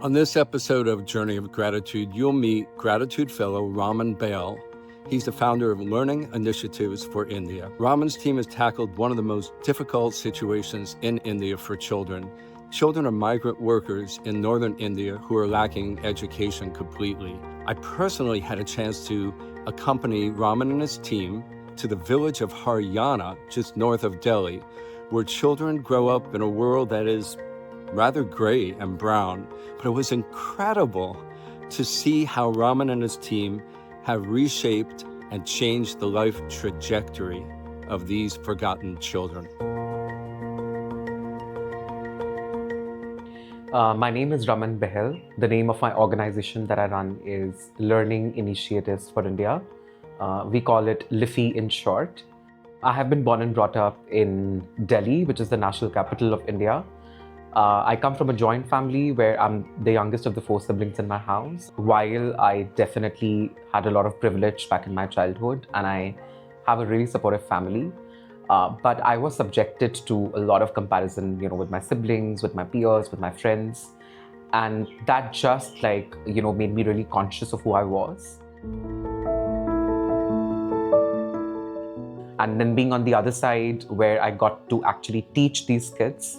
On this episode of Journey of Gratitude, you'll meet Gratitude Fellow Raman Bahl. He's the founder of Learning Initiatives for India. Raman's team has tackled one of the most difficult situations in India for children. Children of migrant workers in northern India who are lacking education completely. I personally had a chance to accompany Raman and his team to the village of Haryana, just north of Delhi, where children grow up in a world that is rather gray and brown, but it was incredible to see how Raman and his team have reshaped and changed the life trajectory of these forgotten children. My name is Raman Bahl. The name of my organization that I run is Learning Initiatives for India. We call it LIFI in short. I have been born and brought up in Delhi, which is the national capital of India. I come from a joint family where I'm the youngest of the 4 siblings in my house. While I definitely had a lot of privilege back in my childhood and I have a really supportive family, but I was subjected to a lot of comparison, with my siblings, with my peers, with my friends. And that just made me really conscious of who I was. And then being on the other side where I got to actually teach these kids,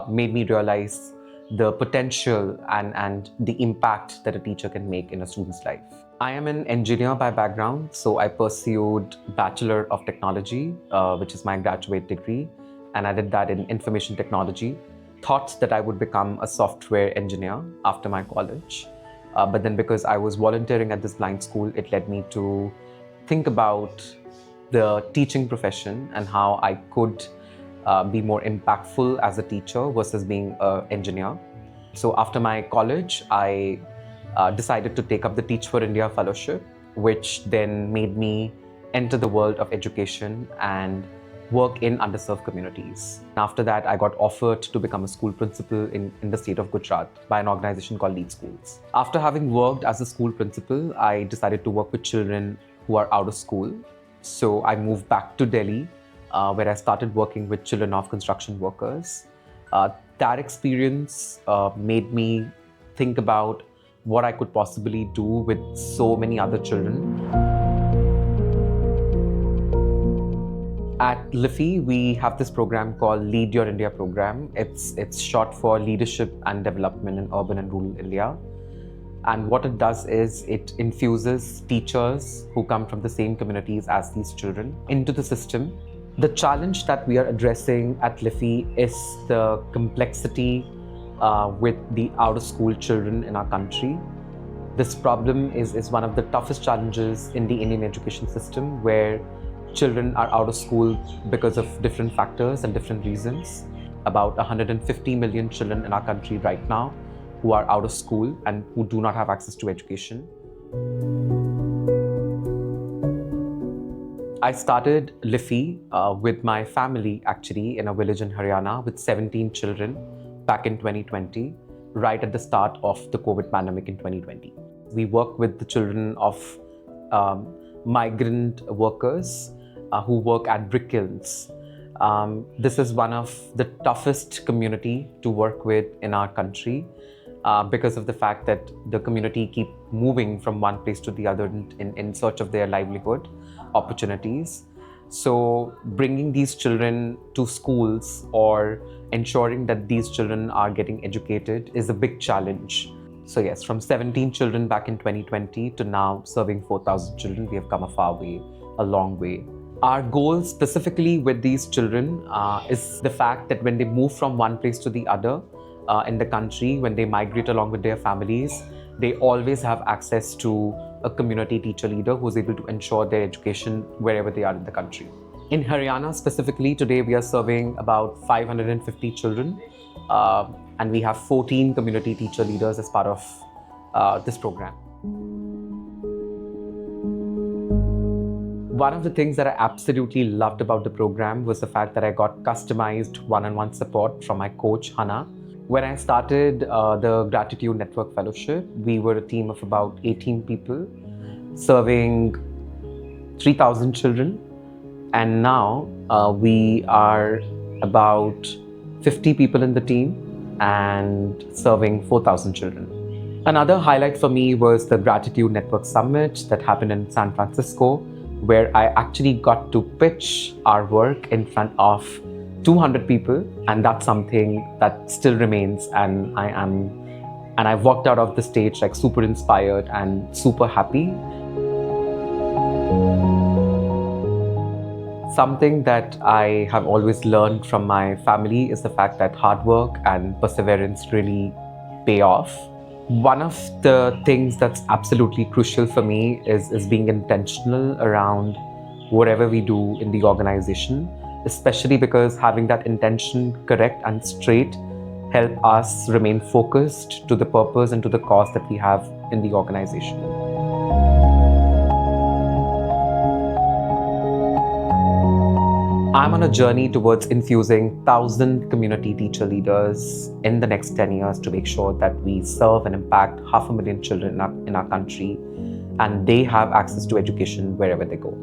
made me realize the potential and the impact that a teacher can make in a student's life. I am an engineer by background, so I pursued Bachelor of Technology, which is my graduate degree, and I did that in information technology. Thought that I would become a software engineer after my college, but then because I was volunteering at this blind school, it led me to think about the teaching profession and how I could be more impactful as a teacher versus being an engineer. So after my college, I decided to take up the Teach for India Fellowship, which then made me enter the world of education and work in underserved communities. After that, I got offered to become a school principal in the state of Gujarat by an organization called Lead Schools. After having worked as a school principal, I decided to work with children who are out of school. So I moved back to Delhi, where I started working with children of construction workers. That experience made me think about what I could possibly do with so many other children. At LIFI, we have this program called Lead Your India program. It's short for Leadership and Development in Urban and Rural India. And what it does is it infuses teachers who come from the same communities as these children into the system. The challenge that we are addressing at LIFI is the complexity with the out-of-school children in our country. This problem is one of the toughest challenges in the Indian education system, where children are out of school because of different factors and different reasons. About 150 million children in our country right now who are out of school and who do not have access to education. I started LIFI with my family actually in a village in Haryana with 17 children back in 2020, right at the start of the COVID pandemic in 2020. We work with the children of migrant workers who work at brick kilns. This is one of the toughest community to work with in our country because of the fact that the community keep moving from one place to the other in search of their livelihood opportunities. So bringing these children to schools or ensuring that these children are getting educated is a big challenge. So yes, from 17 children back in 2020 to now serving 4,000 children, we have come a far way, a long way. Our goal specifically with these children is the fact that when they move from one place to the other in the country, when they migrate along with their families, they always have access to a community teacher leader who's able to ensure their education wherever they are in the country. In Haryana specifically, today we are serving about 550 children and we have 14 community teacher leaders as part of this program. One of the things that I absolutely loved about the program was the fact that I got customized one-on-one support from my coach, Hannah. When I started the Gratitude Network Fellowship, we were a team of about 18 people serving 3,000 children. And now we are about 50 people in the team and serving 4,000 children. Another highlight for me was the Gratitude Network Summit that happened in San Francisco, where I actually got to pitch our work in front of 200 people, and that's something that still remains. And I walked out of the stage like super inspired and super happy. Something that I have always learned from my family is the fact that hard work and perseverance really pay off. One of the things that's absolutely crucial for me is being intentional around whatever we do in the organization, especially because having that intention correct and straight help us remain focused to the purpose and to the cause that we have in the organization. I'm on a journey towards infusing 1,000 community teacher leaders in the next 10 years to make sure that we serve and impact 500,000 children in our country, and they have access to education wherever they go.